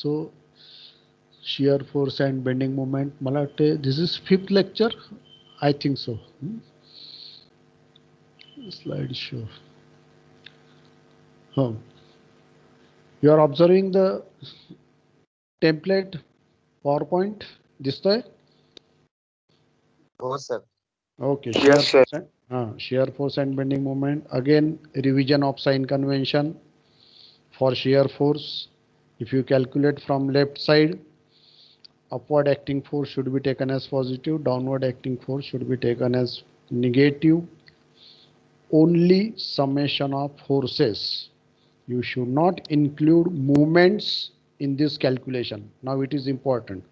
So shear force and bending moment. मला वाटते this is 5th lecture. I think so. Slide show. Oh. You are observing the template PowerPoint. दिसतोय? हो sir. Okay. Shear force and bending moment. Again, revision of sign convention for shear force. If you calculate from left side, upward acting force should be taken as positive, downward acting force should be taken as negative. Only summation of forces. You should not include movements in this calculation. Now it is important.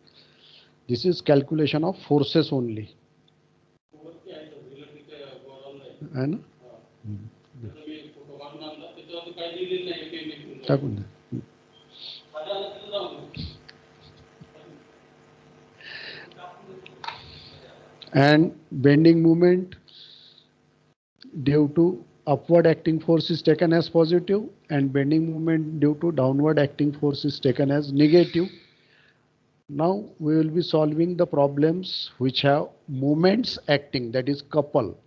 This is calculation of forces only. है ना? टाकून दे. And bending moment due to upward acting force is taken as positive and bending moment due to downward acting force is taken as negative. Now we will be solving the problems which have moments acting, that is couple.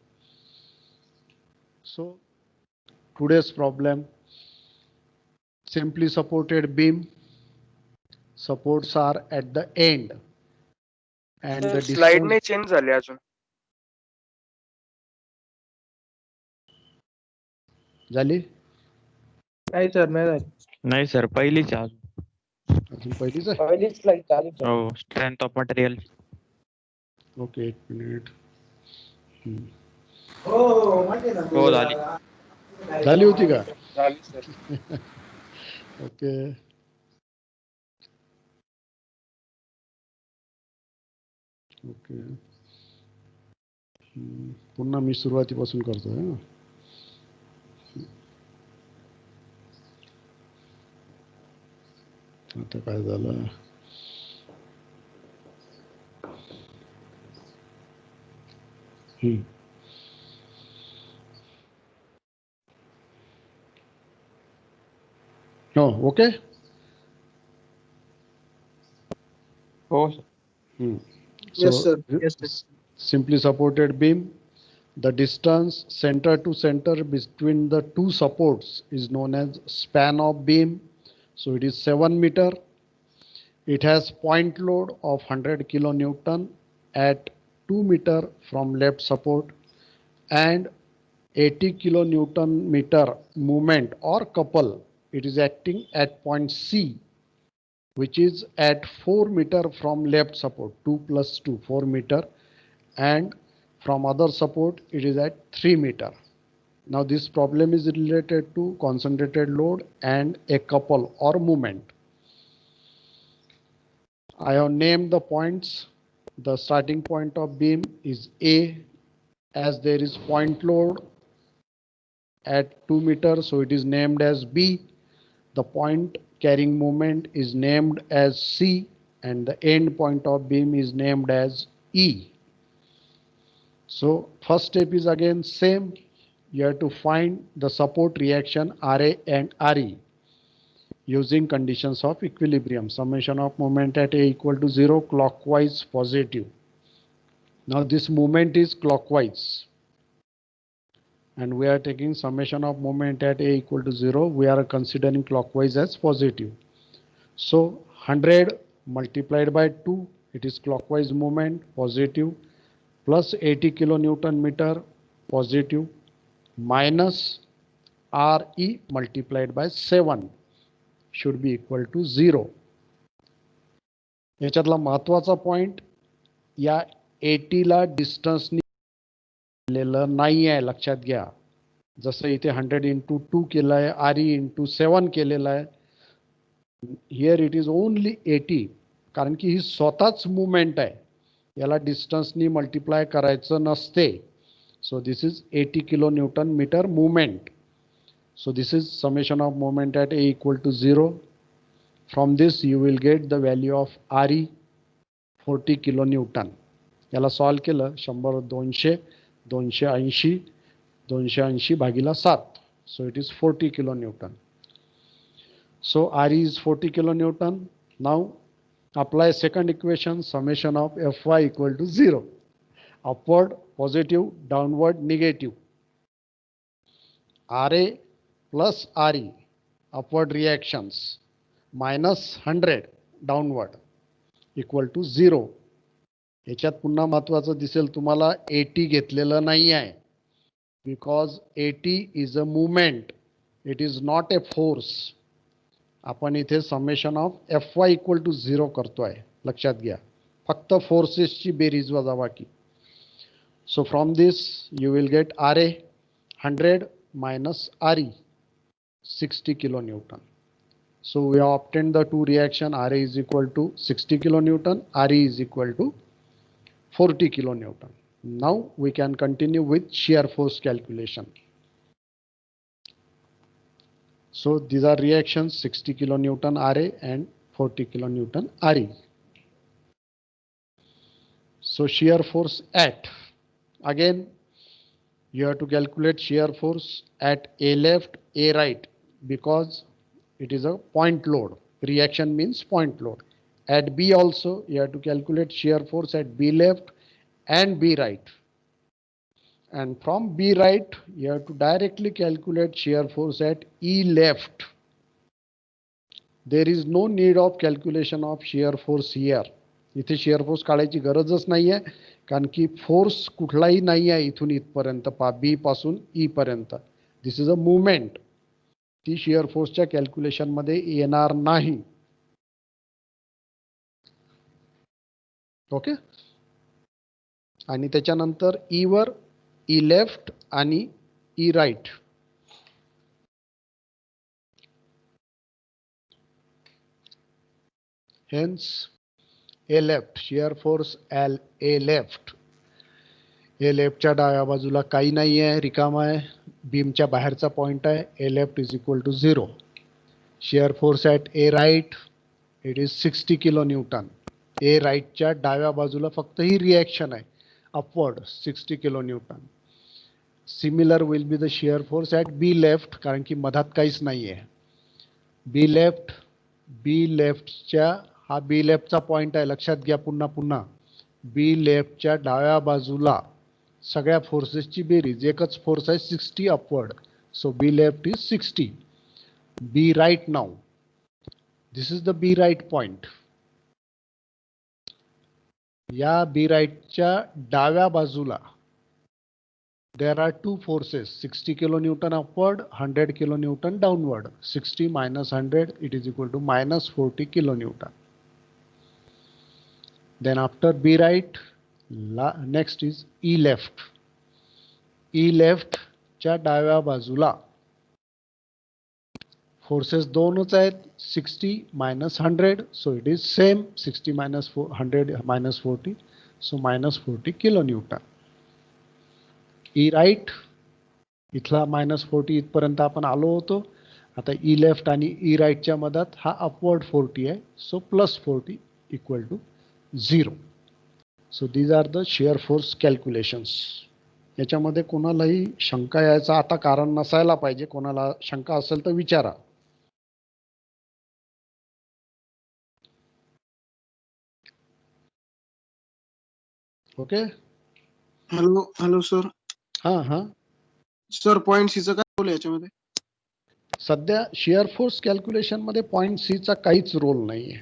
So today's problem, simply supported beam, supports are at the end and the slide distance. नाही change झाले अजून. झाली? नाही sir, नाही झाली. नाही sir, पहिलीच आहे अजून पहिलीच आहे? पहिलीच स्लाइड चालू आहे. हो, स्ट्रेंथ ऑफ मटेरियल. ओके, एक मिनिट. हो झाली. झाली होती का? झाली सर. ओके. ओके. पुन्हा मी सुरुवातीपासून करतोय. आता काय झालं? No, okay? हो sir. Yes, sir. Yes, sir. Simply supported beam. The distance center to center between the two supports is known as span of beam. So it is 7 meter. It has point load of 100 kilonewton at 2 meter from left support and 80 kilonewton meter moment or couple. It is acting at point C, which is at 4 meter from left support, 2 plus 2, 4 meter, and from other support it is at 3 meter. Now this problem is related to concentrated load and a couple or moment. I have named the points. The starting point of beam is A, as there is point load at 2 meters, so it is named as B. The point carrying moment is named as C, and the end point of beam is named as E. So first step is again same. You have to find the support reaction RA and RE using conditions of equilibrium. Summation of moment at A equal to 0, clockwise positive. Now this moment is clockwise, and we are taking summation of moment at A equal to 0. We are considering clockwise as positive. So 100 multiplied by 2, it is clockwise moment positive, plus 80 kilonewton meter positive, minus RE multiplied by 7 should be equal to 0. याच्यातला महत्वाचा point, या 80 ला distance नाही आहे, लक्षात घ्या. जसं इथे 100 into 2 केलं आहे, RE into 7 केलेलं आहे. हिअर इट इज ओनली 80, कारण की ही स्वतःच मुवमेंट आहे, याला डिस्टन्सनी मल्टिप्लाय करायचं नसते. So this is 80 kilonewton meter movement. So this is summation of moment at A equal to 0. From this you will get the value of RE 40 kilonewton. याला solve केलं 100 200 280 280 भागीला 7. So it is 40 kilonewton. So RE is 40 kilonewton. Now apply second equation, summation of Fy equal to 0. Upward positive, downward negative. Ra plus Re, upward reactions, minus 100 downward equal to 0. याच्यात पुन्हा महत्वाचं दिसेल तुम्हाला AT घेतलेलं नाही आहे, because AT is a movement, it is not a force. आपण इथे summation of Fy equal to 0 करतोय, लक्षात घ्या. फक्त फोर्सेसची बेरीज वजाबाकी. So from this you will get Ra 100 minus Re 60 kilonewton. So we have obtained the two reaction. Ra is equal to 60 kilonewton, Re is equal to 40 kilonewton. Now we can continue with shear force calculation. So these are reactions, 60 kilonewton Ra and 40 kilonewton Re. So shear force at, again you have to calculate shear force at A left, A right, because it is a point load. Reaction means point load. At B also you have to calculate shear force at B left and B right. And from B right you have to directly calculate shear force at E left. There is no need of calculation of shear force here. इथे shear force काढायची गरजच नाहीये, कारण की force कुठलाही नाही आहे इथून इथपर्यंत, बी पासून ई पर्यंत. This is a movement. ती शियर फोर्सच्या कॅल्क्युलेशन मध्ये येणार नाही. ओके. आणि त्याच्यानंतर ई वर ई लेफ्ट आणि E right. Hence A left, shear force A left. A लेफ्टच्या डाव्या बाजूला काही नाही आहे, रिकामा आहे, बीमच्या बाहेरचा पॉइंट आहे. A left is equal to 0. Shear force at A right, it is 60 kilonewton. A rightच्या डाव्या बाजूला फक्त ही रिएक्शन आहे, upward 60 kilonewton. Similar will be the shear force at B left, कारण की मधात काहीच नाही आहे. B लेफ्टच्या हा बी लेफ्टचा पॉइंट आहे, लक्षात घ्या. पुन्हा बी लेफ्टच्या डाव्या बाजूला सगळ्या फोर्सेसची बेरीज, एकच फोर्स आहे 60 upward. So B left is 60. B right now, this is the B right point. या बी राईटच्या डाव्या बाजूला there are two forces, 60 kilonewton upward, 100 kilonewton downward. 60 minus 100, it is equal to minus 40 kilonewton. Then after B right, next is E left. E left च्या डाव्या बाजूला forces दोनच आहेत, 60 minus 100, so it is same. 60 minus 100 minus 40, so minus 40 kilonewton. E right, इथला minus 40 इथपर्यंत आपण आलो होतो. आता E left आणि E right च्या मधात हा upward 40 आहे, so plus 40 equal to 0. So these are the shear force calculations. याच्यामध्ये कोणालाही शंका यायचा आता कारण नसायला पाहिजे. कोणाला शंका असेल तर विचारा. ओके. Hello sir. हा सर पॉइंट सीचं काय रोल याच्यामध्ये? सध्या शियर फोर्स कॅल्क्युलेशन मध्ये पॉइंट सी चा काहीच रोल नाहीये,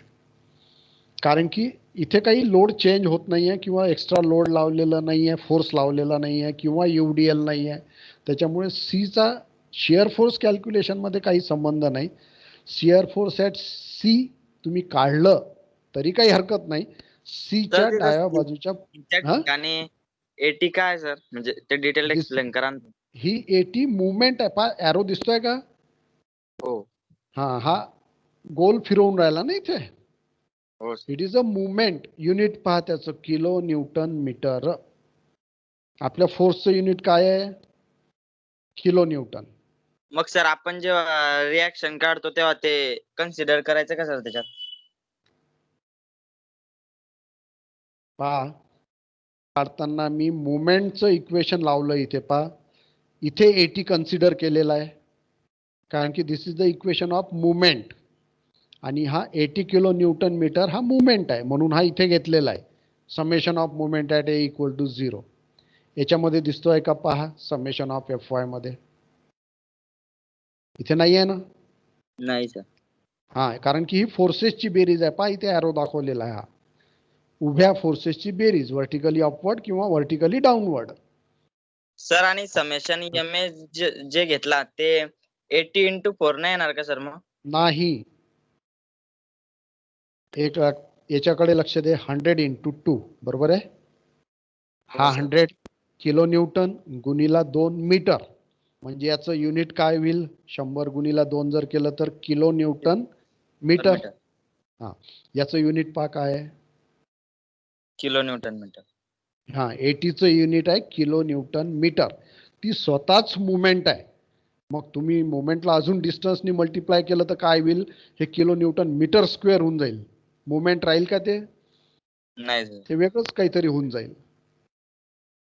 कारण की इथे काही लोड चेंज होत नाहीये किंवा एक्स्ट्रा लोड लावलेला नाहीये, फोर्स लावलेला नाहीये किंवा UDL नाहीये. त्याच्यामुळे सी चा शियर फोर्स कॅल्क्युलेशन मध्ये काही संबंध नाही. शियर फोर्स ॲट सी तुम्ही काढलं तरी काही हरकत नाही. सी च्या डाव्या बाजूच्या ठिकाणी एटी काय सर, म्हणजे ते डिटेल एक्सप्लेन करा. ही एटी मुवमेंट आहे. पा एरो दिसतोय का? हो. हा गोल फिरवून राहिला ना इथे. हो. It is a movement. Unit पहा त्याचं, किलो न्यूटन मीटर. आपल्या फोर्सचं युनिट काय आहे? Kilo Newton. मग सर आपण जेव्हा रिएक्शन काढतो तेव्हा ते कन्सिडर करायचं का सर त्याच्यात? पहा, काढताना मी मुवमेंटचं इक्वेशन लावलं इथे. पहा इथे एटी कन्सिडर केलेला आहे, कारण की this is the equation of movement. आणि हा 80 किलो न्यूटन मीटर हा मुवमेंट आहे, म्हणून हा इथे घेतलेला आहे. Summation of movement at A equal to 0. याच्यामध्ये दिसतोय का पहा समेशन ऑफ FY मध्ये? इथे नाही आहे ना? नाही सर. हा, कारण की ही फोर्सेसची बेरीज आहे. पहा इथे ॲरो दाखवलेला आहे. हा उभ्या फोर्सेसची बेरीज, व्हर्टिकली अपवर्ड किंवा व्हर्टिकली डाऊनवर्ड. सर आणि समेशन एमएस जे घेतला ते 80 into 4 नाही येणार का सर मग? नाही, एक याच्याकडे लक्ष दे. 100 into 2 बरोबर आहे. हा हो, सर. 100 किलो न्यूटन गुणीला 2 मीटर, म्हणजे याचं युनिट काय होईल? 100 गुणीला 2 जर केलं तर किलो न्यूटन मीटर. मीटर. हा, याचं युनिट पहा काय आहे? Kilo newton metre. हा, 80चं युनिट आहे किलो न्यूटन मीटर. ती स्वतःच मुवमेंट आहे. मग तुम्ही मुवमेंटला अजून डिस्टन्सनी मल्टिप्लाय केलं तर काय होईल? हे किलो न्यूटन मीटर स्क्वेअर होऊन जाईल. मुवमेंट राहील का ते? नाही सर. ते वेगळंच काहीतरी होऊन जाईल.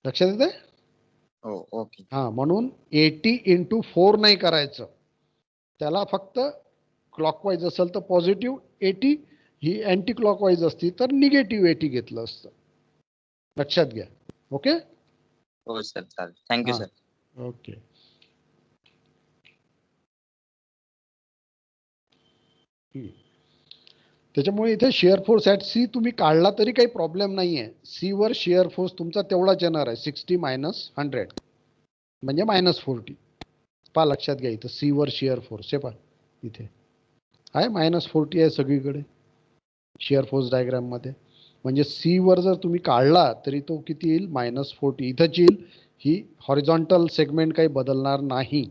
लक्षात येते? हो, ओके. हा, म्हणून 80 into 4 नाही करायचं. त्याला फक्त क्लॉकवाईज असेल तर पॉझिटिव्ह 80, ही अँटी क्लॉकवाईज असती तर निगेटिव्ह 80 घेतलं असतं. लक्षात घ्या. ओके. हो सर, चालेल. थँक्यू हा. सर. ओके. त्याच्यामुळे इथे शेअर फोर्स ॲट सी तुम्ही काढला तरी काही प्रॉब्लेम नाही आहे. सी वर शेअर फोर्स तुमचा तेवढाच येणार आहे, 60 minus 100 म्हणजे -40. पहा लक्षात घ्या, इथं सी वर शेअर फोर्स हे पहा इथे आहे -40 आहे सगळीकडे शेअर फोर्स डायग्राम मध्ये. म्हणजे सी वर जर तुम्ही काढला तरी तो किती येईल? -40 इथंच येईल. ही हॉरिझॉन्टल सेगमेंट काही बदलणार नाही.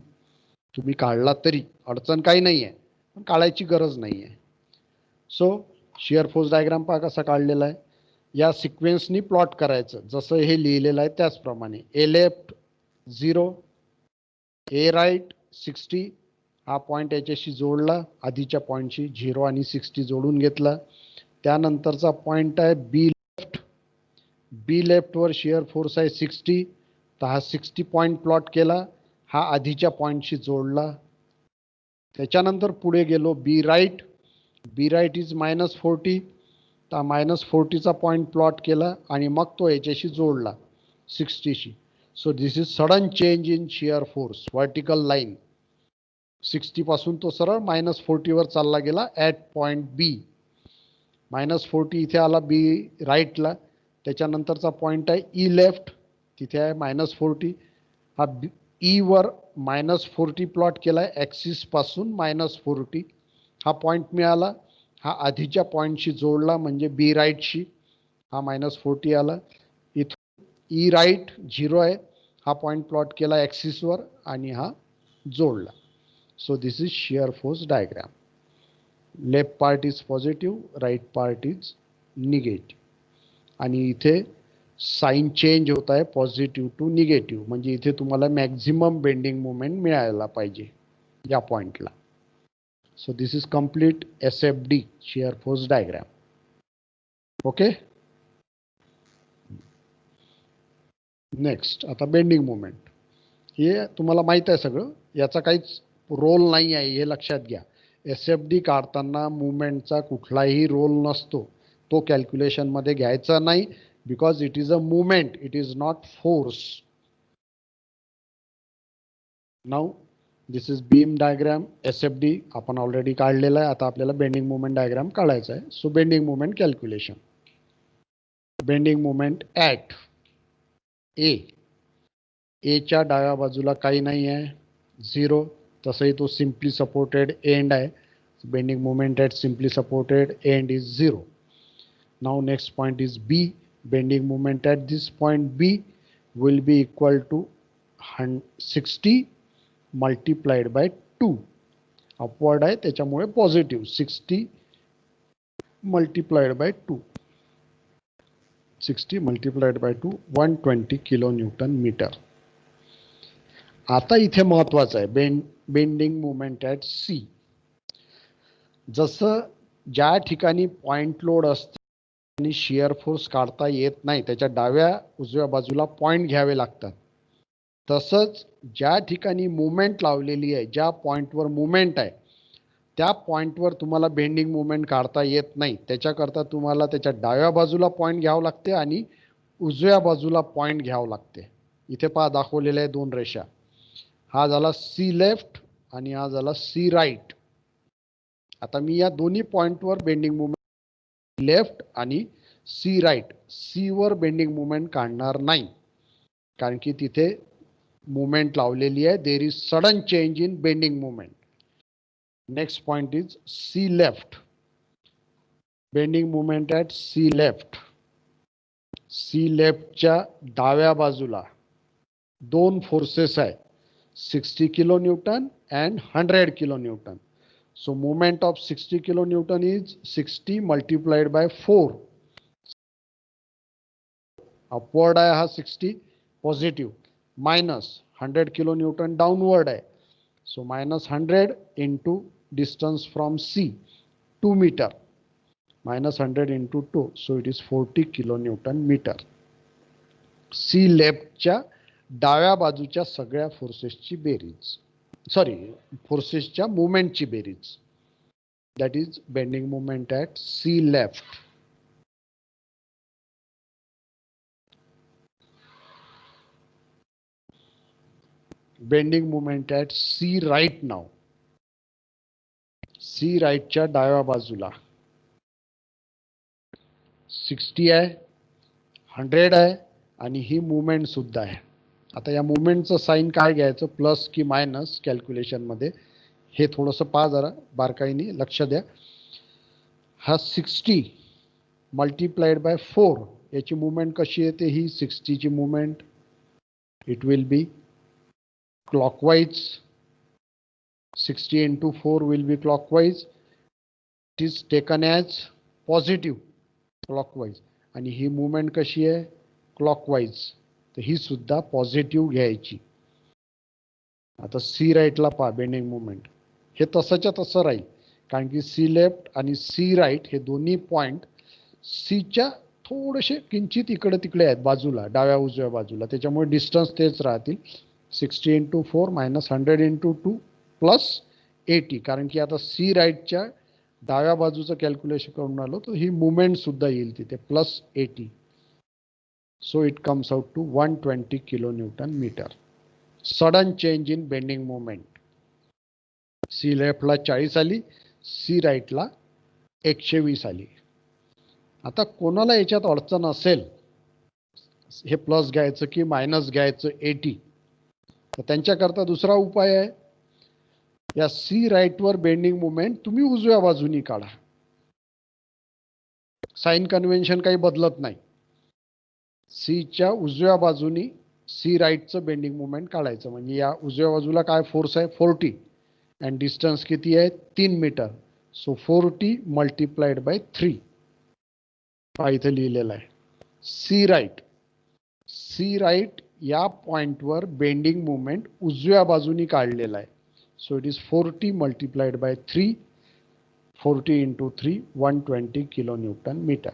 तुम्ही काढला तरी अडचण काही नाही आहे, पण काढायची गरज नाही आहे. सो शेअर फोर्स डायग्राम पहा कसा काढलेला आहे. या सिक्वेन्सनी प्लॉट करायचं, जसं हे लिहिलेलं आहे त्याचप्रमाणे. ए लेफ्ट 0, ए राईट 60. हा पॉईंट याच्याशी जोडला, आधीच्या पॉईंटशी 0 आणि 60 जोडून घेतला. त्यानंतरचा पॉईंट आहे बी लेफ्ट. बी लेफ्टवर शेअर फोर्स आहे 60, तर हा 60 पॉईंट प्लॉट केला, हा आधीच्या पॉईंटशी जोडला. त्याच्यानंतर पुढे गेलो बी राईट. बी राईट इज -40, तर -40चा पॉईंट प्लॉट केला आणि मग तो याच्याशी जोडला 60शी. So this is sudden change in shear force, vertical line. 60 पासून तो सरळ -40 वर चालला गेला ॲट पॉईंट बी. -40 इथे आला बी राईटला. त्याच्यानंतरचा पॉईंट आहे ई लेफ्ट, तिथे आहे -40. हा ई वर -40 प्लॉट केलाय ॲक्सिस पासून -40. हा पॉईंट मिळाला, हा आधीच्या पॉईंटशी जोडला म्हणजे बी राईटशी. हा -40 आला. इथून ई राईट 0 आहे, हा पॉईंट प्लॉट केला ॲक्सिसवर आणि हा जोडला. So this is shear force diagram. Left part is positive, right part is negative. आणि इथे साईन चेंज होत आहे पॉझिटिव्ह टू निगेटिव्ह, म्हणजे इथे तुम्हाला मॅक्झिमम बेंडिंग मोमेंट मिळायला पाहिजे या पॉईंटला. So this is complete SFD, shear force diagram. Okay. Next आता बेंडिंग मोमेंट. हे तुम्हाला माहीत आहे सगळं, याचा काहीच रोल नाही आहे, हे लक्षात घ्या. SFD काढताना मुवमेंटचा कुठलाही रोल नसतो, तो कॅल्क्युलेशनमध्ये घ्यायचा नाही. Because it is a movement, it is not force. Now this is beam diagram. SFD आपण ऑलरेडी काढलेला आहे, आता आपल्याला बेंडिंग मोमेंट डायग्राम काढायचा आहे. So bending moment calculation. Bending moment at A. एच्या डाव्या बाजूला काही नाही आहे, 0. तसंही तो सिम्पली सपोर्टेड एंड आहे. Bending moment at simply supported end is 0. Now next point is B. Bending moment at this point B will be equal to 60 multiplied by 2. Upward आहे त्याच्यामुळे positive. 60 multiplied by 2. 60 multiplied by 2, 120 kilo newton metre. आता इथे महत्वाचं आहे bending moment at C. जसं ज्या ठिकाणी point load असते आणि शिअर फोर्स काढता येत नाही, त्याच्या डाव्या उजव्या बाजूला पॉइंट घ्यावे लागतात. तसंच ज्या ठिकाणी मुवमेंट लावलेली आहे, ज्या पॉइंटवर मुवमेंट आहे, त्या पॉइंटवर तुम्हाला बेंडिंग मुवमेंट काढता येत नाही. त्याच्याकरता तुम्हाला त्याच्या डाव्या बाजूला पॉइंट घ्यावं लागते आणि उजव्या बाजूला पॉइंट घ्यावं लागते. इथे पहा दाखवलेल्या आहे 2 रेषा. हा झाला सी लेफ्ट आणि हा झाला सी राईट. आता मी या दोन्ही पॉइंटवर बेंडिंग मुवमेंट लेफ्ट आणि सी राईट, सी वर बेंडिंग मुवमेंट काढणार नाही, कारण की तिथे मुवमेंट लावलेली आहे. There is sudden change in bending movement. Next point is C left. Bending movement at C left. C लेफ्टच्या डाव्या बाजूला 2 फोर्सेस आहे, 60 kilo newton and 100 kilo newton. So moment of 60 kilonewton is 60 multiplied by 4. Upward आहे हा 60 positive, minus 100 kilonewton downward आहे. So minus 100 into distance from C, 2 meter, minus 100 into 2, so it is 40 kilonewton meter. C लेफ्टच्या डाव्या बाजूच्या सगळ्या फोर्सेसची बेरीज, sorry फोर्सेसच्या मुवमेंटची बेरीज. That is bending movement at C left. Bending movement at C right now. सी राईटच्या डाव्या बाजूला 60 आहे, 100 आहे आणि ही मुवमेंट सुद्धा आहे. आता या मुवमेंटचं साईन काय घ्यायचं, प्लस की मायनस कॅल्क्युलेशनमध्ये, हे थोडंसं पहा जरा बारकाईने लक्ष द्या. हा 60 मल्टिप्लाइड बाय 4 याची मुवमेंट कशी येते, ही 60 ची movement it will B clockwise. 60 into 4 will be clockwise. It is taken as positive clockwise. आणि ही मुवमेंट कशी आहे, क्लॉकवाईज, तर ही सुद्धा पॉझिटिव्ह घ्यायची. आता सी राईटला पहा बेंडिंग मुवमेंट, हे तसंच्या तसं राहील, कारण की सी लेफ्ट आणि सी राईट हे दोन्ही पॉइंट सीच्या थोडेसे किंचित इकडे तिकडे आहेत बाजूला, डाव्या उजव्या बाजूला, त्याच्यामुळे डिस्टन्स तेच राहतील. 60 into 4 minus 100 into 2 प्लस 80, कारण की आता सी राईटच्या डाव्या बाजूचं कॅल्क्युलेशन करून आलो, तर ही मुवमेंट सुद्धा येईल तिथे, plus 80. So it comes out to 120 kilonewton meter. Sudden change in bending movement. C लेफ्टला 40 आली, सी राईटला 120 आली. आता कोणाला याच्यात अडचण असेल, हे प्लस घ्यायचं की मायनस घ्यायचं 80, तर त्यांच्याकरता दुसरा उपाय आहे. या सी राईटवर बेंडिंग मुवमेंट तुम्ही उजव्या बाजूनी काढा. साइन कन्व्हेन्शन काही बदलत नाही. सीच्या उजव्या बाजूनी सी राईटचं बेंडिंग मुवमेंट काढायचं. म्हणजे या उजव्या बाजूला काय फोर्स आहे, 40, अँड डिस्टन्स किती आहे, 3 मीटर. सो 40 मल्टिप्लाइड बाय 3, हा इथे लिहिलेला आहे. सी राईट, सी राईट या पॉइंटवर बेंडिंग मुवमेंट उजव्या बाजूनी काढलेला आहे. So it is 40 multiplied by 3, 40 into 3, 120 kilonewton meter.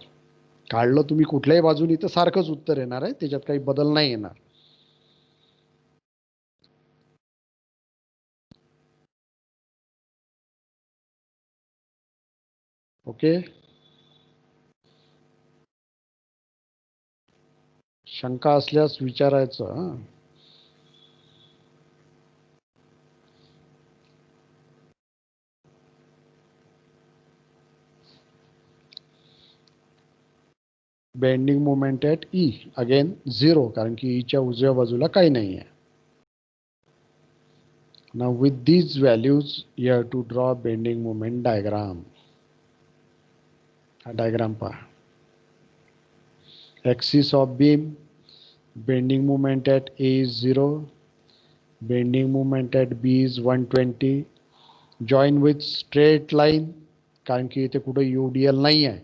काढलं तुम्ही कुठल्याही बाजूनी तर सारखंच उत्तर येणार आहे, त्याच्यात काही बदल नाही येणार. ओके, शंका असल्यास विचारायचं. Bending movement at E, again 0, कारण की ईच्या उजव्या बाजूला काही नाही आहे. Now with these values you have to draw bending movement diagram. हा डायग्राम पहा. Axis of beam, bending moment at A is 0, bending moment at B is 120, join with straight line, कारण की इथे कुठे UDL नाही आहे.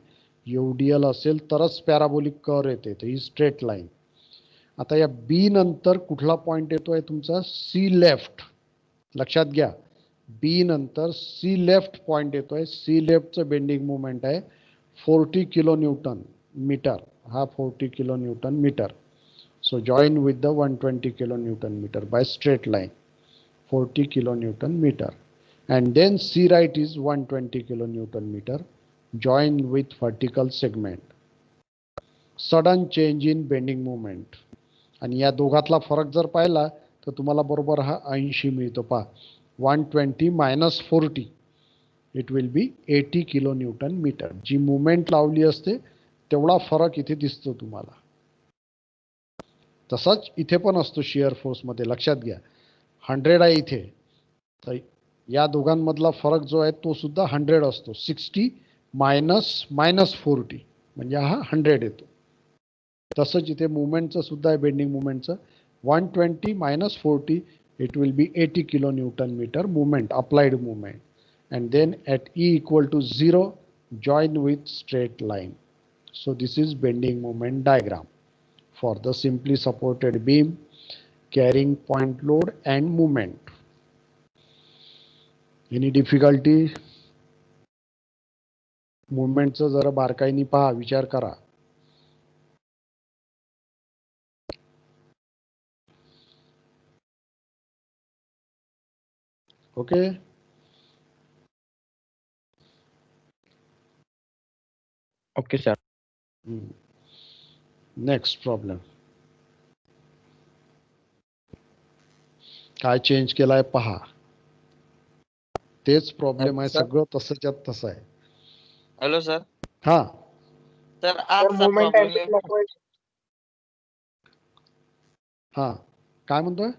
UDL असेल तरच पॅराबोलिक कर्व येते, तर ही स्ट्रेट लाईन. आता या बी नंतर कुठला पॉइंट येतोय तुमचा, सी लेफ्ट. लक्षात घ्या, बी नंतर सी लेफ्ट पॉइंट येतोय. सी लेफ्टचं बेंडिंग मुवमेंट आहे 40 kilonewton meter. हा 40 kilonewton meter. So join with the 120 kilonewton meter by straight line, 40 kilonewton meter. and then C right is 120 kilonewton meter joined with vertical segment. Sudden change in bending moment. आणि या दोघातला फरक जर पाहिला तर तुम्हाला बरोबर हा 80 मिळतो. पहा 120 minus 40 it will be 80 kilonewton metre. जी मुवमेंट लावली असते तेवढा फरक इथे दिसतो तुम्हाला. तसाच इथे पण असतो शिअर फोर्समध्ये, लक्षात घ्या. 100 आहे इथे, तर या दोघांमधला फरक जो आहे तो सुद्धा 100 असतो. 60 minus 40 म्हणजे हा 100 येतो. तसंच इथे मुवमेंटचं सुद्धा आहे, bending मुवमेंटचं. 120 minus 40 it will be 80 kilonewton meter movement, applied movement, and then at E equal to 0 join with straight line. So this is bending moment diagram for the simply supported beam carrying point load and movement. Any difficulty? Movementचं जरा बारकाईने पहा, विचार करा. Okay. Okay sir. Next problem. काय change केलाय पहा. तेच problem आहे, सगळं तसंच्यात तसं आहे. Hello sir. हा तर आजचा प्रॉब्लेम हा काय म्हणतोय?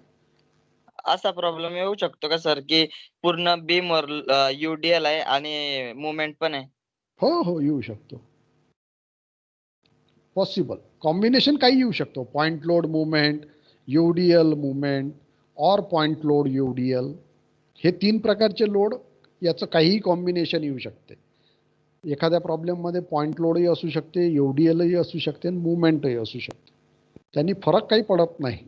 असा प्रॉब्लेम येऊ शकतो का सर, की पूर्ण बीम वर युडीएल आहे आणि मुवमेंट पण आहे? हो हो, येऊ शकतो. पॉसिबल कॉम्बिनेशन काही येऊ शकतो. Point load movement, UDL movement और पॉइंट लोड यूडीएल, हे 3 प्रकारचे लोड, याचं काहीही कॉम्बिनेशन येऊ शकते. एखाद्या प्रॉब्लेममध्ये पॉइंट लोडही असू शकते, यूडीएलही असू शकते आणि मुवमेंटही असू शकते. त्यांनी फरक काही पडत नाही.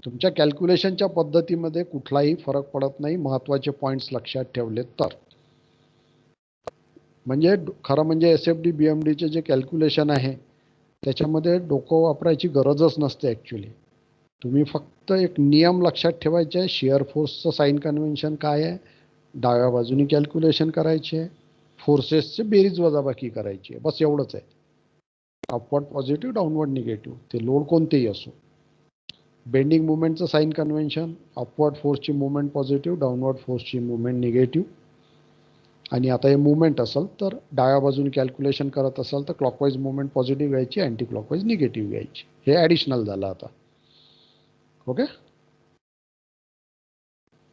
तुमच्या कॅल्क्युलेशनच्या पद्धतीमध्ये कुठलाही फरक पडत नाही, महत्त्वाचे पॉईंट्स लक्षात ठेवले तर. म्हणजे खरं म्हणजे SFD BMDचे जे कॅल्क्युलेशन आहे त्याच्यामध्ये डोकं वापरायची गरजच नसते ॲक्च्युली. तुम्ही फक्त एक नियम लक्षात ठेवायचे आहे. शिअर फोर्सचं साइन कन्व्हेन्शन काय आहे, डाव्या बाजूने कॅल्क्युलेशन करायचे आहे, फोर्सेसचे बेरीज वजाबाकी करायची आहे, बस एवढंच आहे. अपवर्ड पॉझिटिव्ह, डाऊनवर्ड निगेटिव्ह, ते लोड कोणतेही असो. बेंडिंग मुवमेंटचं साइन कन्व्हेन्शन, अपवर्ड फोर्सची मुवमेंट पॉझिटिव्ह, डाऊनवर्ड फोर्सची मुवमेंट निगेटिव्ह. आणि आता हे मुवमेंट असेल तर डाव्या बाजूने कॅल्क्युलेशन करत असाल तर क्लॉकवाईज मुवमेंट पॉझिटिव्ह घ्यायची, अँटी क्लॉकवाईज निगेटिव्ह घ्यायची. हे ॲडिशनल झालं आता. ओके.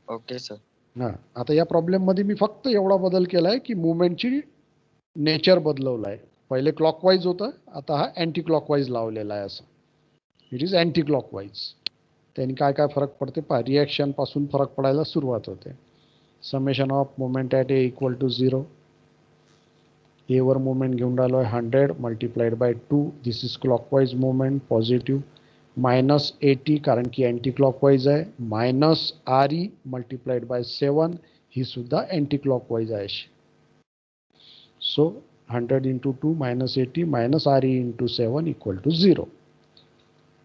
Okay sir. हां, आता या प्रॉब्लेममध्ये मी फक्त एवढा बदल केला आहे की मुवमेंटची नेचर बदलवलं आहे. पहिले क्लॉकवाईज होतं, आता हा अँटी क्लॉकवाईज लावलेला आहे. असं इट इज अँटी क्लॉकवाईज. त्यांनी काय काय फरक पडते पहा. रिॲक्शनपासून फरक पडायला सुरुवात होते. Summation of moment at A equal to 0. एवर मोमेंट घेऊन राहिलो आहे 100 multiplied by 2. This is clockwise moment positive. Minus 80 कारण की अँटी क्लॉकवाईज आहे. मायनस RE मल्टिप्लाइड बाय 7, ही सुद्धा अँटी क्लॉकवाईज आहे. So 100 into 2 minus 80 minus RE into 7 equal to 0.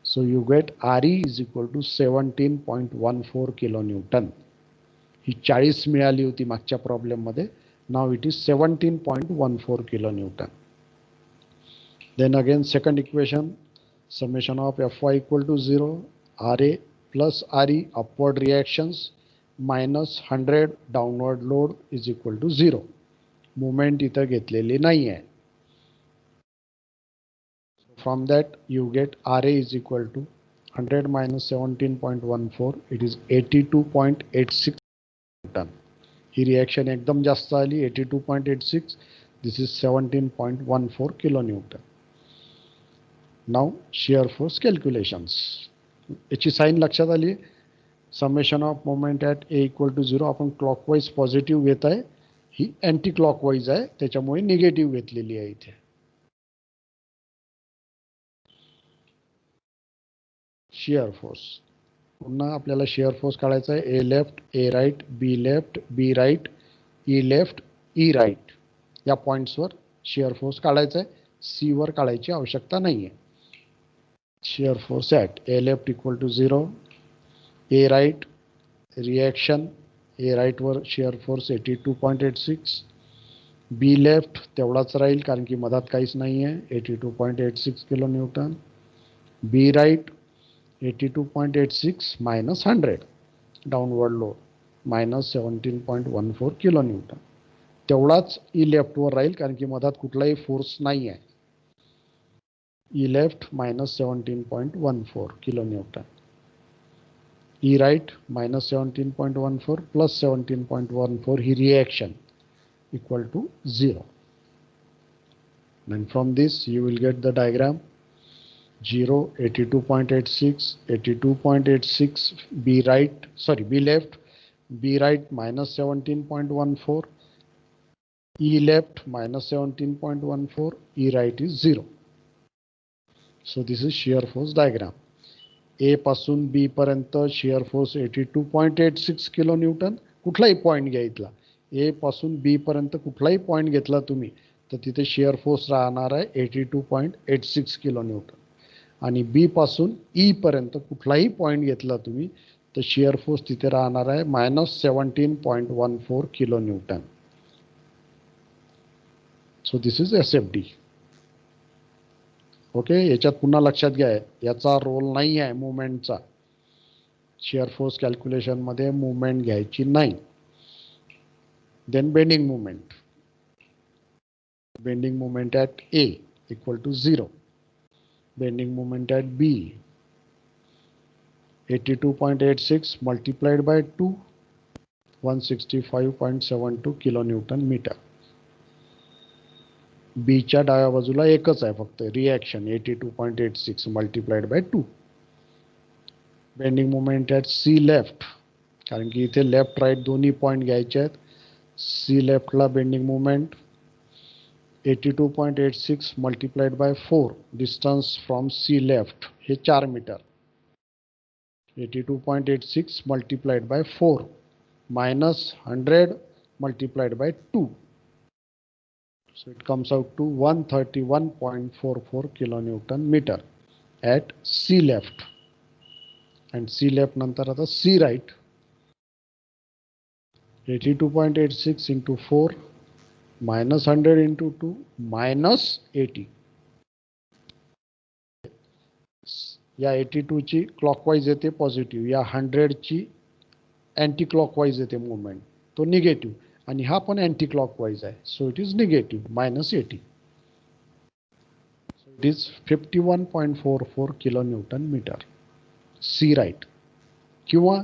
So you get RE is equal to 17.14 kilonewton. ही 40 मिळाली होती मागच्या प्रॉब्लेममध्ये. Now it is 17.14 kilonewton. Then again second equation, summation of Fy equal to 0, RA plus RE upward reactions minus 100 downward load is equal to 0. Movement इथं घेतलेली नाही आहे. From that you get RA is equal to 100 minus 17.14, it is 82.86 Newton. ही reaction एकदम जास्त आली, 82.86. This is 17.14 kilonewton. Now shear force calculations. याची sign लक्षात आली. Summation of moment at A equal to 0 आपण क्लॉकवाईज पॉझिटिव्ह घेत आहे, ही अँटी क्लॉकवाईज आहे त्याच्यामुळे निगेटिव्ह घेतलेली आहे इथे. शिअर फोर्स पुन्हा आपल्याला शिअर फोर्स काढायचा आहे. A left, A right, B left, B right, E left, E right, या पॉईंट्सवर शिअर फोर्स काढायचा आहे. सी वर काढायची आवश्यकता नाही आहे. Shear force at A left equal to 0, A right reaction A right वर शिअर फोर्स 82.86, बी लेफ्ट तेवढाच राहील कारण की मधात काहीच नाही आहे 82.86 kilo newton, B right 82.86 minus 100 downward load minus 17.14 kilo newton, तेवढाच ई लेफ्टवर राहील कारण की मधात कुठलाही फोर्स नाही आहे. E left minus 17.14 kilo newton, E right minus 17.14 plus 17.14 ही reaction equal to 0. And from this you will get the diagram 0, 82.86, 82.86, B right, sorry, B left, B right minus 17.14, E left minus 17.14, E right is 0. So this is shear force diagram. A पासून B पर्यंत shear force 82.86 kilo Newton, कुठलाही point घ्या इथला, ए पासून बी पर्यंत कुठलाही point घेतला तुम्ही तर तिथे शिअर फोर्स राहणार आहे 82.86 किलो न्यूटन, आणि बी पासून ई पर्यंत कुठलाही पॉइंट घेतला तुम्ही तर शिअर फोर्स तिथे राहणार आहे minus 17.14 kilo Newton. So this is SFD. Okay, याच्यात पुन्हा लक्षात घ्या याचा रोल नाही आहे मुवमेंटचा, शिअर फोर्स कॅल्क्युलेशन मध्ये मुवमेंट घ्यायची नाही. Then bending moment. Bending moment at A equal to 0. Bending moment at B 82.86 multiplied by 2, 165.72 kilonewton meter. B च्या डाव्या बाजूला एकच आहे फक्त reaction 82.86 multiplied by 2. Bending moment at C left, कारण की इथे लेफ्ट राईट दोन्ही पॉइंट घ्यायचे आहेत. C left ला bending moment 82.86 multiplied by 4, distance from C left हे 4 metre, 82.86 multiplied by 4 minus 100 multiplied by 2, so it comes out to 131.44 kilonewton meter at C left. and C left नंतर आता C right 82.86 into 4 minus 100 into 2 minus 80. या 82 ची clockwise येते positive, या 100 ची anti clockwise येते movement, तो निगेटिव्ह, आणि हा पण अँटी क्लॉकवाईज आहे, so it is negative minus 80. So it is 51.44 kilo newton metre C right. किंवा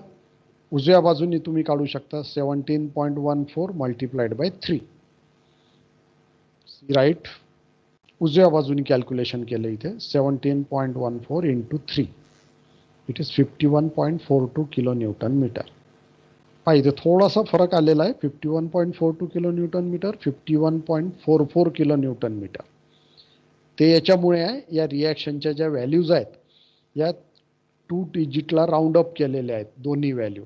उजव्या बाजूनी तुम्ही काढू शकता 17.14 मल्टिप्लाइड बाय 3. सी राईट उजव्या बाजूनी कॅल्क्युलेशन केलं इथे 17.14 into 3, it is 51.42 kilo newton metre. हा इथे थोडासा फरक आलेला आहे, 51.42 kilo newton metre 51.44 kilo newton metre. ते याच्यामुळे आहे, या रिॲक्शनच्या ज्या व्हॅल्यूज आहेत या 2 डिजिटला राऊंड अप केलेल्या आहेत दोन्ही व्हॅल्यू.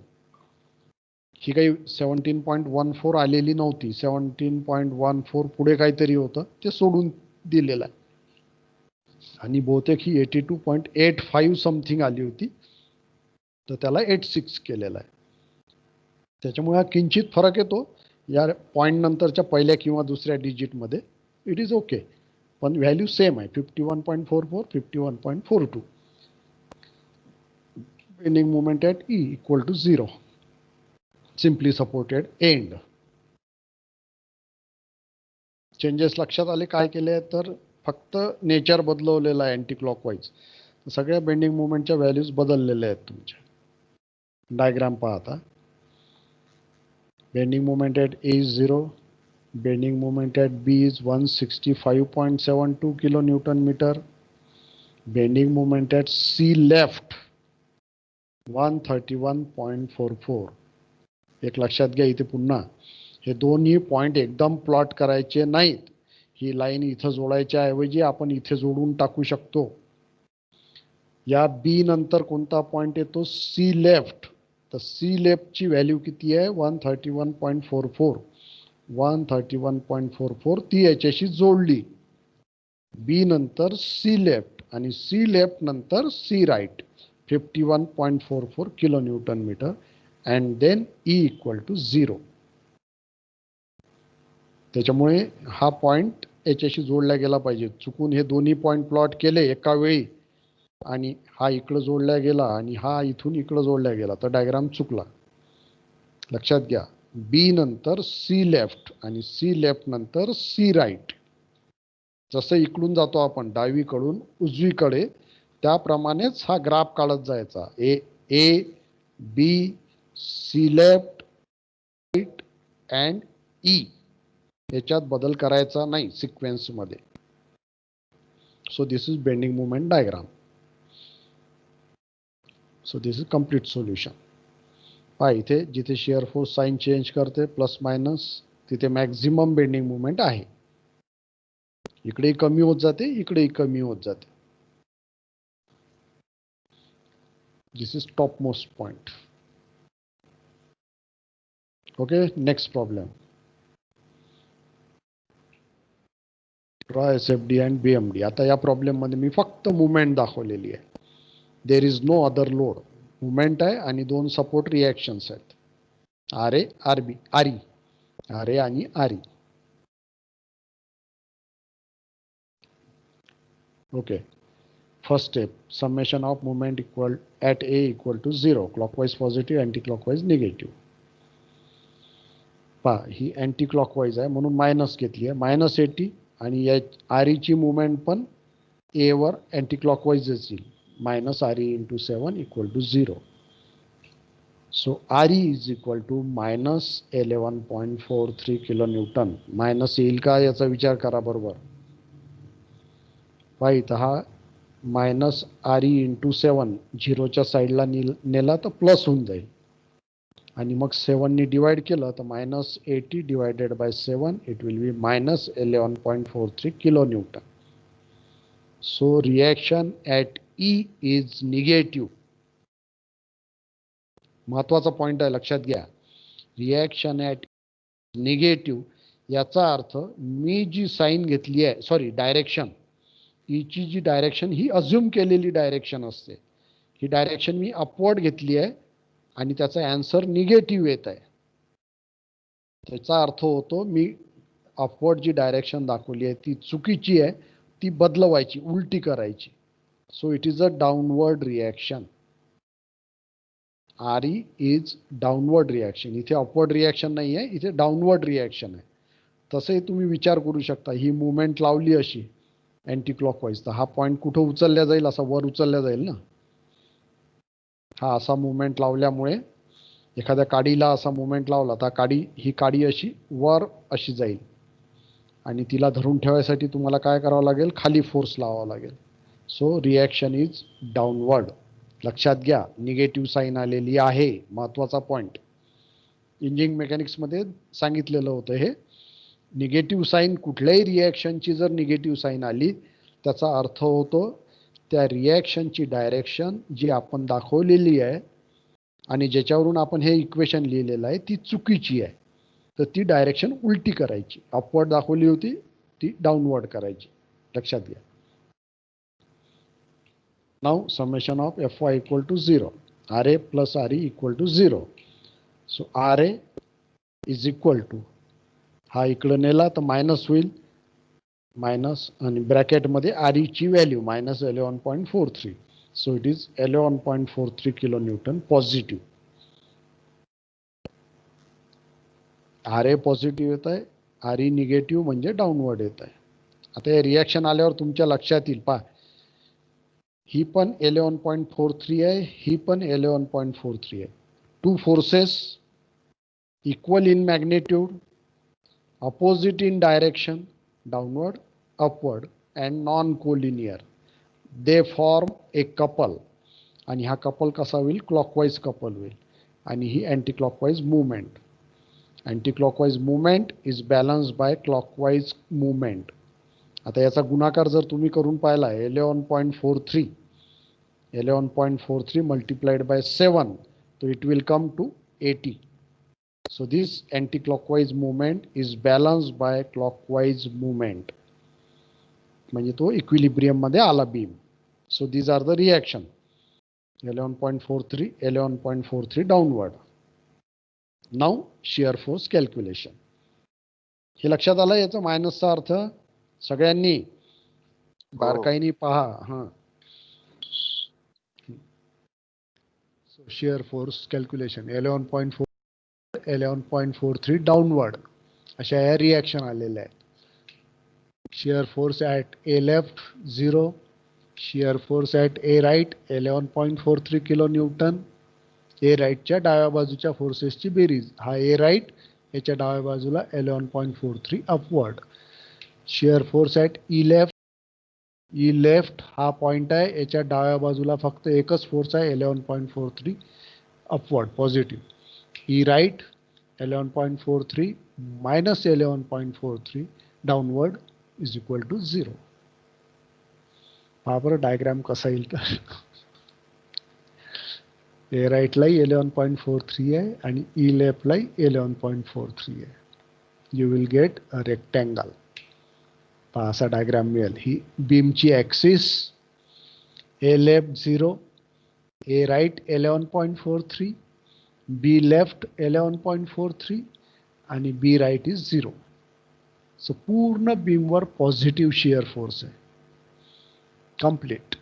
ही काही 17.14 आलेली नव्हती, 17.14 पुढे काहीतरी होतं ते सोडून दिलेलं आहे, आणि बहुतेक ही 82.85 समथिंग आली होती तर त्याला 86 केलेलं आहे. त्याच्यामुळे हा किंचित फरक येतो या पॉईंट नंतरच्या पहिल्या किंवा दुसऱ्या डिजिटमध्ये, इट इज ओके, पण व्हॅल्यू सेम आहे 51.44 51.42. Bending moment at E equal to 0, simply supported end. Changes लक्षात आले काय केले तर फक्त नेचर बदलवलेलं आहे अँटी क्लॉकवाईज, सगळ्या बेंडिंग मोमेंटच्या व्हॅल्यूज बदललेल्या आहेत तुमच्या. डायग्राम पाहता, bending moment at A is 0, bending moment at B is 165.72 kilo newton metre, bending moment at C left 131.44. एक लक्षात घ्या इथे पुन्हा हे दोन्ही पॉइंट एकदम प्लॉट करायचे नाहीत, ही लाईन इथं जोडायच्या ऐवजी आपण इथे जोडून टाकू शकतो. या बी नंतर कोणता पॉइंट येतो C लेफ्ट, तर C लेफ्टची व्हॅल्यू किती आहे 131.44, 131.44 ती याच्याशी जोडली. बी नंतर C लेफ्ट आणि C लेफ्ट नंतर C right 51.44 kilo newton metre and then E equal to 0. त्याच्यामुळे हा पॉइंट याच्याशी जोडला गेला पाहिजे. चुकून हे दोन्ही पॉइंट प्लॉट केले एका वेळी आणि हा इकडं जोडला गेला आणि हा इथून इकडं जोडला गेला तर डायग्राम चुकला. लक्षात घ्या, बी नंतर सी लेफ्ट आणि सी लेफ्ट नंतर सी राईट. जसं इकडून जातो आपण डावीकडून उजवीकडे त्याप्रमाणेच हा ग्राफ काढत जायचा. A B C left right and E. याच्यात बदल करायचा नाही सिक्वेन्स मध्ये. So this is bending moment diagram. So this is complete solution. पहा इथे जिथे शिअर फोर्स साइन चेंज करते प्लस मायनस तिथे मॅक्झिमम बेंडिंग मोमेंट आहे. इकडेही कमी होत जाते, इकडेही कमी होत जाते. This is topmost point. Okay, next problem. SFD and BMD. आता या प्रॉब्लेम मध्ये मी फक्त मुवमेंट दाखवलेली आहे. There is no other load. Movement आहे आणि दोन सपोर्ट रिॲक्शन्स आहेत, R A R B, R A आणि R E. Okay, first step, summation of moment equal at A equal to 0, clockwise positive, anti-clockwise negative. पहा ही anti clockwise आहे म्हणून minus घेतली आहे, -80. आणि या आर ईची मुवमेंट पण ए वर अँटी क्लॉकवाईजच येईल, -RE × 7 = 0. So RE is equal to -11.43 kN. Minus येईल का याचा विचार करा बरोबर. पहा इथं हा -RE × 7 झिरोच्या साईडला नेला तर प्लस होऊन जाईल आणि मग 7 डिवाइड केलं तर -80 divided by 7 it will B -11.43 kN. So reaction at E is negative. महत्वाचा पॉइंट आहे, लक्षात घ्या. रिॲक्शन ॲट निगेटिव्ह याचा अर्थ मी जी साईन घेतली आहे, सॉरी डायरेक्शन, ईची जी डायरेक्शन ही अज्युम केलेली डायरेक्शन असते. ही डायरेक्शन मी अपवर्ड घेतली आहे आणि त्याचा आन्सर निगेटिव्ह येत आहे. त्याचा अर्थ होतो मी अपवर्ड जी डायरेक्शन दाखवली आहे ती चुकीची आहे, ती बदलवायची, उलटी करायची. So it is a downward reaction. RE is downward reaction. इथे अपवर्ड रिॲक्शन नाही आहे, इथे डाउनवर्ड रिॲक्शन आहे. तसंही तुम्ही विचार करू शकता, ही मुवमेंट लावली अशी अँटी क्लॉकवाईज तर हा पॉईंट कुठं उचलल्या जाईल, असा वर उचलल्या जाईल ना. हा असा मुवमेंट लावल्यामुळे एखाद्या काडीला असा मुवमेंट लावला तर ही काडी अशी वर अशी जाईल आणि तिला धरून ठेवायसाठी तुम्हाला काय करावं लागेल, खाली फोर्स लावावा लागेल. So reaction is downward. लक्षात घ्या, निगेटिव्ह साईन आलेली आहे, महत्वाचा पॉईंट. इंजिनिअरिंग मेकॅनिक्समध्ये सांगितलेलं होतं हे. निगेटिव्ह साईन कुठल्याही रिॲक्शनची जर निगेटिव्ह साईन आली त्याचा अर्थ होतो त्या रिॲक्शनची डायरेक्शन जी आपण दाखवलेली आहे आणि ज्याच्यावरून आपण हे इक्वेशन लिहिलेलं आहे ती चुकीची आहे. तर ती डायरेक्शन उलटी करायची. अपवर्ड दाखवली होती ती डाउनवर्ड करायची. लक्षात घ्या. Now summation of Fy equal to 0, RA plus RE equal to 0. So RA is equal to, हा इकडं नेला तर मायनस होईल, मायनस आणि ब्रॅकेटमध्ये RE ची value -11.43. So it is 11.43 kN positive. RA positive येत आहे, RE निगेटिव्ह म्हणजे डाउनवर्ड येत आहे. आता हे रिॲक्शन आल्यावर तुमच्या लक्षात येईल. पहा ही पण 11.43 आहे, ही पण 11.43 आहे. Two forces equal in magnitude, opposite in direction, downward, upward and non-collinear. They form a couple. आणि हा कपल कसा होईल, क्लॉकवाईज कपल होईल आणि ही anticlockwise movement. Anticlockwise movement is balance by clockwise movement. आता याचा गुणाकार जर तुम्ही करून पाहिला 11.43 मल्टिप्लाइड बाय 7 तो it will come to 80. So this anti-clockwise movement is balanced by clockwise movement. म्हणजे तो इक्विलिब्रियम मध्ये आला beam. So these are the reaction. 11.43 downward. Now shear force calculation. हे लक्षात आलं याचा मायनसचा अर्थ सगळ्यांनी बारकाईने पहा. हा, शिअर फोर्स कॅल्क्युलेशन 11.4 11.43 डाऊनवर्ड अशा या रिॲक्शन आलेल्या आहेत. Shear force at A left 0, shear force at A right 11.43 kilo newton. A राईटच्या डाव्या बाजूच्या फोर्सेसची बेरीज, हा ए राईट याच्या डाव्या बाजूला 11.43 upward. Shear force at E left, E left हा पॉइंट आहे, याच्या डाव्या बाजूला फक्त एकच फोर्स आहे 11.43 upward positive. E right 11.43 minus 11.43 downward is equal to 0. पहा बरं डायग्राम कसा येईल तर. ए राईटलाही 11.43 आहे आणि ई लेफ्टलाही 11.43 आहे. You will get a rectangle. पहा असा डायग्राम मिळेल. ही बीमची axis, A left 0, A right 11.43, B left 11.43 आणि बी राईट इज 0. सो पूर्ण बीमवर पॉझिटिव्ह शिअर फोर्स आहे, complete.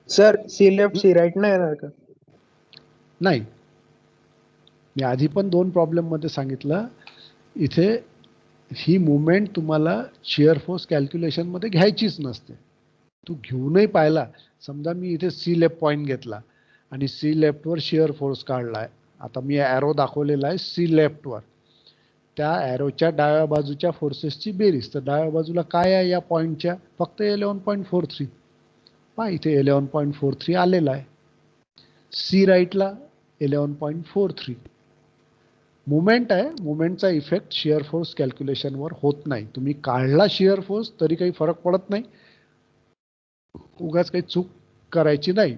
Sir C left C right नाही येणार का? नाही, मी आधी पण 2 प्रॉब्लेममध्ये सांगितलं, इथे ही मुवमेंट तुम्हाला शिअर फोर्स कॅल्क्युलेशनमध्ये घ्यायचीच नसते. तू घेऊनही पाहिला, समजा मी इथे सी लेफ्ट पॉईंट घेतला आणि सी लेफ्टवर शिअर फोर्स काढला आहे. आता मी ॲरो दाखवलेला आहे सी लेफ्टवर, त्या ॲरोच्या डाव्या बाजूच्या फोर्सेसची बेरीज. तर डाव्या बाजूला काय आहे या पॉईंटच्या? फक्त 11.43. पहा इथे 11.43 आलेला आहे. सी राईटला 11.43 मुवमेंट आहे. मुवमेंटचा इफेक्ट शिअर फोर्स कॅल्क्युलेशनवर होत नाही. तुम्ही काढला शिअर फोर्स तरी काही फरक पडत नाही. उगाच काही चूक करायची नाही.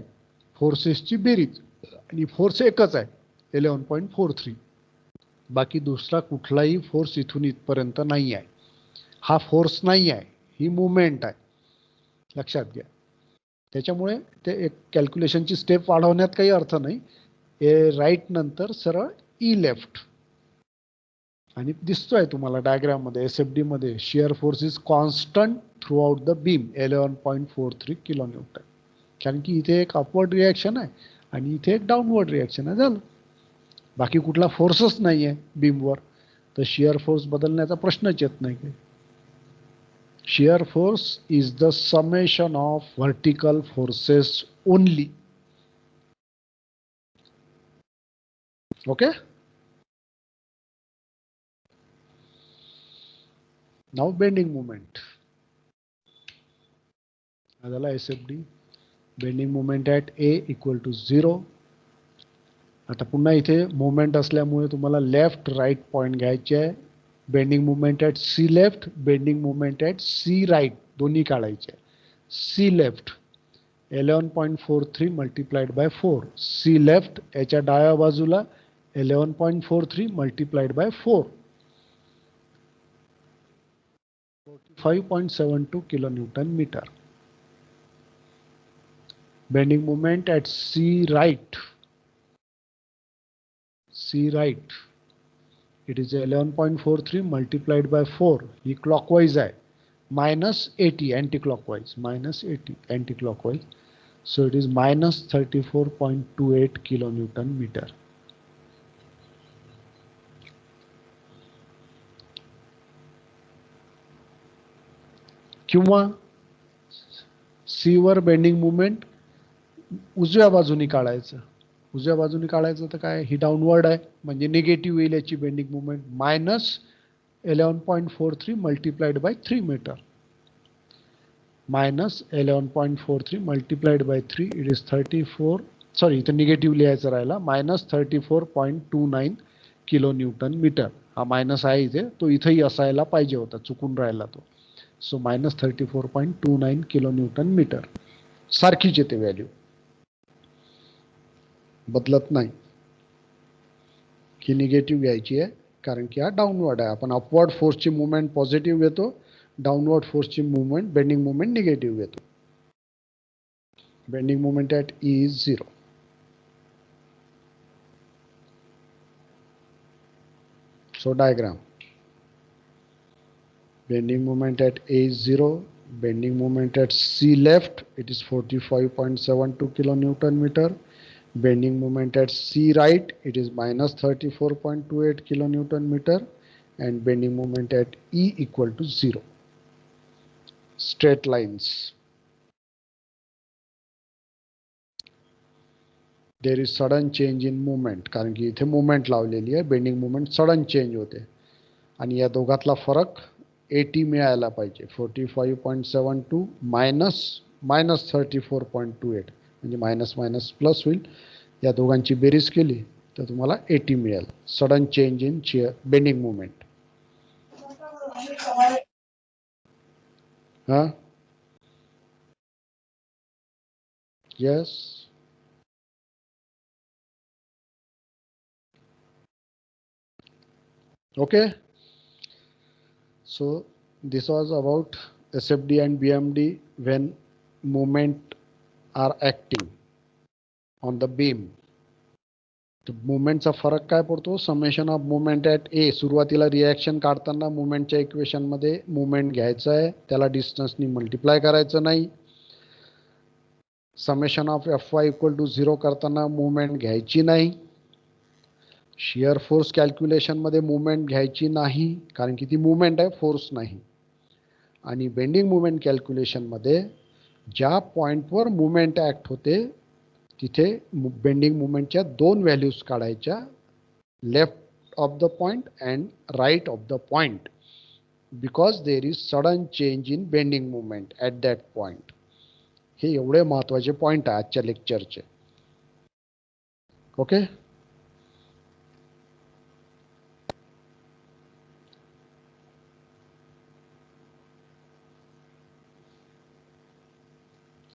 फोर्सेसची बेरीज आणि फोर्स एकच आहे 11.43. बाकी दुसरा कुठलाही फोर्स इथून इथपर्यंत नाही आहे. हा फोर्स नाही आहे, ही मुवमेंट आहे, लक्षात घ्या. त्याच्यामुळे ते एक कॅल्क्युलेशनची स्टेप वाढवण्यात काही अर्थ नाही. ए राईट नंतर सरळ ई लेफ्ट. आणि दिसतोय तुम्हाला डायग्राममध्ये एसएफडी मध्ये shear force is constant through out the beam 11.43 kilo Newton. कारण की इथे एक अपवर्ड रिॲक्शन आहे आणि इथे एक डाऊनवर्ड रिॲक्शन आहे. झालं, बाकी कुठला फोर्सच नाही आहे बीमवर, तर शिअर फोर्स बदलण्याचा प्रश्नच येत नाही काही. Shear force is the summation of vertical forces only. Okay, now bending moment. झाला SFD. Bending moment at A equal to 0. आता पुन्हा इथे मोमेंट असल्यामुळे तुम्हाला लेफ्ट राईट पॉईंट घ्यायचे आहे. Bending moment at C left, bending moment at C right दोन्ही काढायचे. C left 11.43 multiplied by 4. C left याच्या डाव्या बाजूला 11.43 multiplied by 4, 45.72 kilo newton metre. Bending moment at C right, it is 11.43 multiplied by 4. He clockwise आहे, minus 80 anti-clockwise, minus 80 anti-clockwise. So it is minus 34.28 kilonewton meter. किंवा C वर bending movement उजव्या बाजूनी काढायचं. उजव्या बाजूनी काढायचं तर काय, ही डाऊनवर्ड आहे म्हणजे निगेटिव्ह येईल याची bending movement. Minus 11.43 multiplied by 3 metre. Minus 11.43 multiplied by 3 it is 34, sorry इथं निगेटिव्ह लिहायचं राहिला, मायनस 34.29 किलो न्यूटन मीटर. हा मायनस आहे इथे, तो इथंही असायला पाहिजे होता, चुकून राहिला तो. So minus 34.29 kilo newton metre. सारखीच येते व्हॅल्यू, बदलत नाही. ही निगेटिव्ह घ्यायची आहे कारण की हा डाऊनवर्ड आहे. आपण अपवर्ड फोर्सची मुवमेंट पॉझिटिव्ह घेतो, डाऊनवर्ड फोर्सची मुवमेंट बेंडिंग मुवमेंट निगेटिव्ह घेतो. Bending moment at E is 0. So diagram. Bending moment at A is 0. Bending moment at C left, it is 45.72 kilonewton meter. Bending moment at C right, it is minus 34.28 kilonewton meter. And bending moment at E equal to 0. Straight lines. There is sudden change in movement, कारण की इथे movement लावलेली आहे. Bending movement sudden change होते आणि या दोघातला फरक 80 मिळायला पाहिजे. 45.72 मायनस 34.28 म्हणजे मायनस मायनस प्लस होईल. या दोघांची बेरीज केली तर तुम्हाला 80 मिळेल. Sudden change in bending movement. हा yes. Okay, so this was about SFD and BMD when movement are acting on the beam. तर मुवमेंटचा फरक काय पडतो? समेशन ऑफ मुवमेंट ॲट ए. सुरुवातीला रिॲक्शन काढताना मुवमेंटच्या इक्वेशनमध्ये मुवमेंट घ्यायचं आहे, त्याला डिस्टन्सनी मल्टिप्लाय करायचं नाही. Summation of FY equal to 0 करताना मुवमेंट घ्यायची नाही. शियर फोर्स कॅल्क्युलेशनमध्ये मुवमेंट घ्यायची नाही, कारण की ती मुवमेंट आहे, फोर्स नाही. आणि बेंडिंग मुवमेंट कॅल्क्युलेशनमध्ये ज्या पॉईंटवर मुवमेंट ॲक्ट होते तिथे बेंडिंग मुवमेंटच्या दोन व्हॅल्यूज काढायच्या, left of the point and right of the point, because there is sudden change in bending movement at that point. हे एवढे महत्त्वाचे पॉईंट आहे आजच्या लेक्चरचे. ओके.